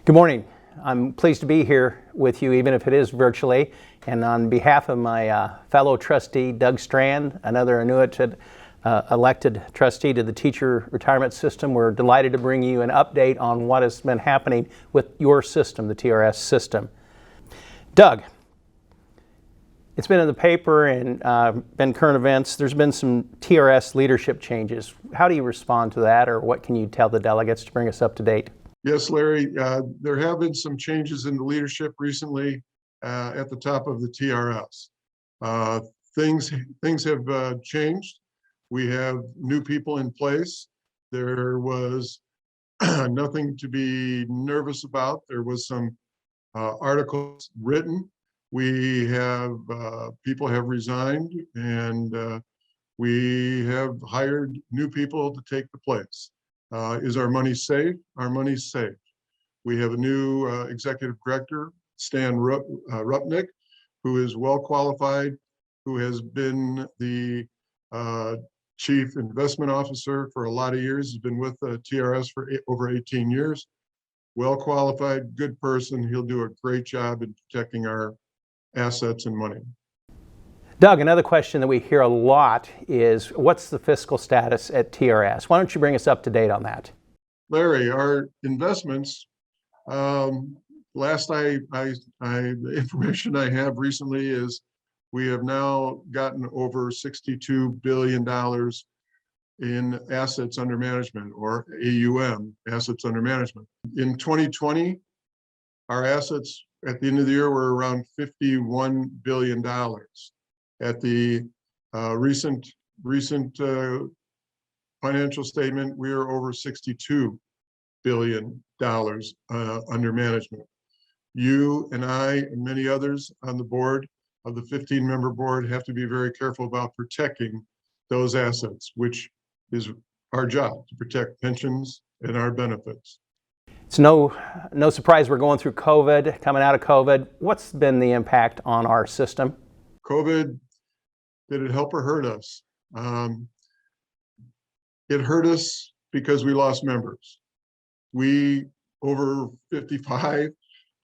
Good morning. I'm pleased to be here with you, even if it is virtually. And on behalf of my fellow trustee, Doug Strand, another Annuitant elected trustee to the teacher retirement system, we're delighted to bring you an update on what has been happening with your system, the TRS system. Doug, it's been in the paper and been current events. There's been some TRS leadership changes. How do you respond to that, or what can you tell the delegates to bring us up to date? Yes, Larry, there have been some changes in the leadership recently at the top of the TRS. Things have changed. We have new people in place. There was nothing to be nervous about. There was some articles written. We have people have resigned, and we have hired new people to take the place. Is our money safe? Our money's safe. We have a new executive director, Stan Rupnick, who is well qualified, who has been the chief investment officer for a lot of years. He's been with TRS for over 18 years. Well qualified, good person. He'll do a great job in protecting our assets and money. Doug, another question that we hear a lot is, what's the fiscal status at TRS? Why don't you bring us up to date on that? Larry, our investments, the information I have recently is we have now gotten over $62 billion in assets under management, or AUM, assets under management. In 2020, our assets at the end of the year were around $51 billion. At the recent financial statement, we are over $62 billion under management. You and I and many others on the board of the 15-member board have to be very careful about protecting those assets, which is our job, to protect pensions and our benefits. It's no surprise we're going through COVID, coming out of COVID. What's been the impact on our system? COVID, did it help or hurt us? It hurt us because we lost members. We over 55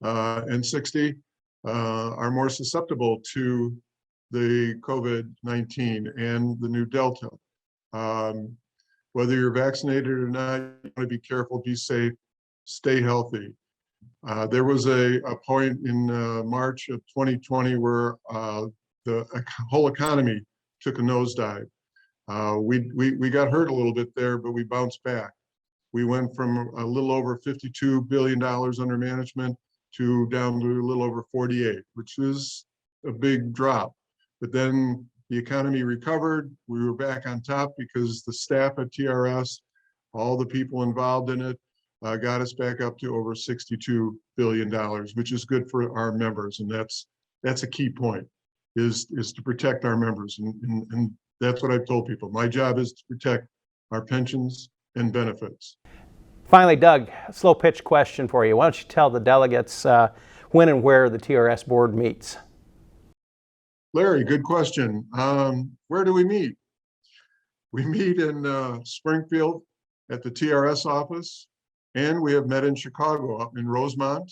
and 60 are more susceptible to the COVID-19 and the new Delta. Whether you're vaccinated or not, you want to be careful, be safe, stay healthy. There was a point in March of 2020 where the whole economy took a nosedive. We got hurt a little bit there, but we bounced back. We went from a little over $52 billion under management to down to a little over 48, which is a big drop. But then the economy recovered. We were back on top because the staff at TRS, all the people involved in it, got us back up to over $62 billion, which is good for our members. And that's a key point, is to protect our members. And that's what I've told people. My job is to protect our pensions and benefits. Finally, Doug, a slow pitch question for you. Why don't you tell the delegates when and where the TRS board meets? Larry, good question. Where do we meet? We meet in Springfield at the TRS office, and we have met in Chicago, up in Rosemont.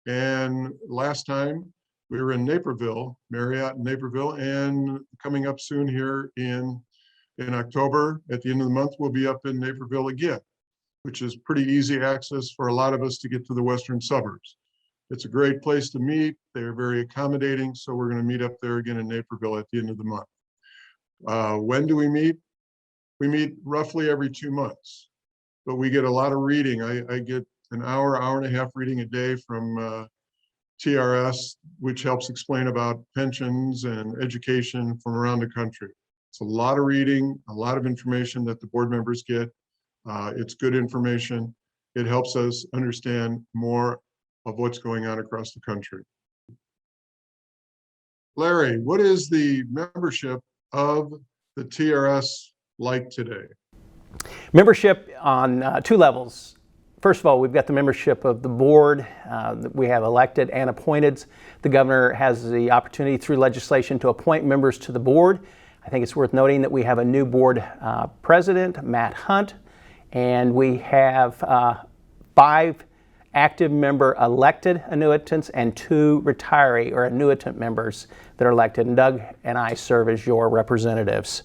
And last time we were in Naperville, Marriott in Naperville, and coming up soon here in October, at the end of the month, we'll be up in Naperville again, which is pretty easy access for a lot of us to get to the western suburbs. It's a great place to meet. They're very accommodating, so we're going to meet up there again in Naperville at the end of the month. When do we meet? We meet roughly every 2 months, but we get a lot of reading. I get an hour and a half reading a day from TRS, which helps explain about pensions and education from around the country. It's a lot of reading, a lot of information that the board members get. It's good information. It helps us understand more of what's going on across the country. Larry, what is the membership of the TRS like today? Membership on two levels. First of all, we've got the membership of the board that we have elected and appointed. The governor has the opportunity through legislation to appoint members to the board. I think it's worth noting that we have a new board president, Matt Hunt, and we have 5 active member elected annuitants and 2 retiree or annuitant members that are elected, and Doug and I serve as your representatives.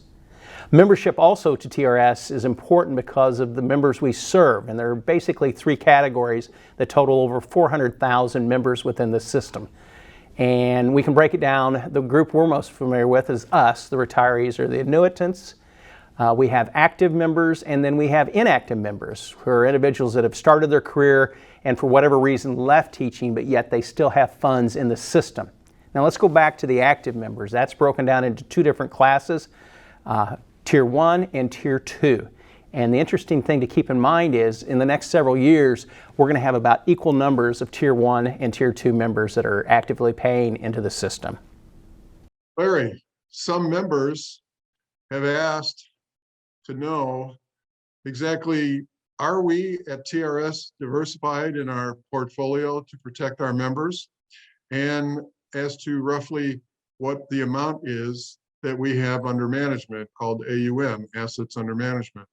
Membership also to TRS is important because of the members we serve, and there are basically 3 categories that total over 400,000 members within the system. And we can break it down. The group we're most familiar with is us, the retirees or the annuitants. We have active members, and then we have inactive members, who are individuals that have started their career and for whatever reason left teaching, but yet they still have funds in the system. Now let's go back to the active members. That's broken down into 2 different classes, Tier 1 and Tier 2. And the interesting thing to keep in mind is in the next several years, we're going to have about equal numbers of Tier 1 and Tier 2 members that are actively paying into the system. Larry, some members have asked to know exactly, are we at TRS diversified in our portfolio to protect our members? And as to roughly what the amount is that we have under management, called AUM, Assets Under Management.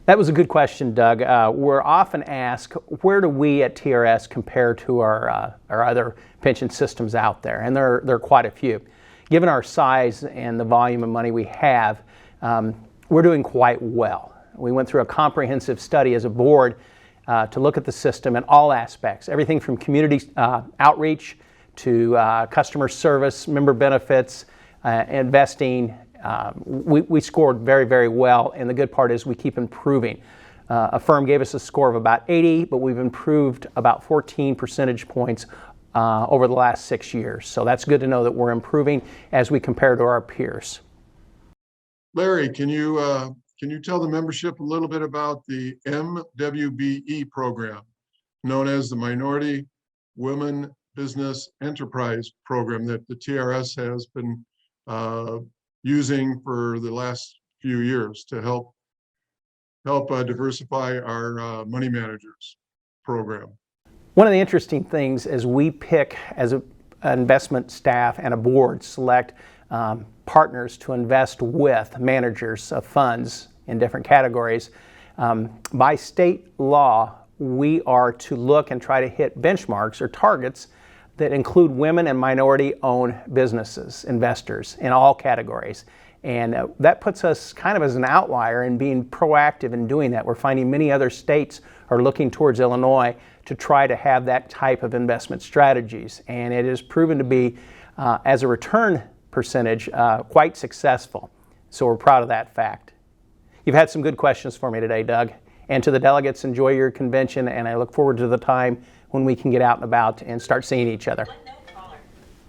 That was a good question, Doug. We're often asked, where do we at TRS compare to our other pension systems out there? And there are quite a few. Given our size and the volume of money we have, we're doing quite well. We went through a comprehensive study as a board to look at the system in all aspects, everything from community outreach to customer service, member benefits, investing. We scored very, very well, and the good part is we keep improving. A firm gave us a score of about 80, but we've improved about 14 percentage points over the last 6 years. So that's good to know that we're improving as we compare to our peers. Larry, can you tell the membership a little bit about the MWBE program, known as the Minority Women Business Enterprise Program that the TRS has been using for the last few years to help diversify our money managers program? One of the interesting things is we pick, as an investment staff and a board, select partners to invest with, managers of funds in different categories. By state law, we are to look and try to hit benchmarks or targets that include women and minority-owned businesses, investors in all categories. And that puts us kind of as an outlier in being proactive in doing that. We're finding many other states are looking towards Illinois to try to have that type of investment strategies. And it has proven to be, as a return percentage, quite successful. So we're proud of that fact. You've had some good questions for me today, Doug. And to the delegates, enjoy your convention, and I look forward to the time when we can get out and about and start seeing each other.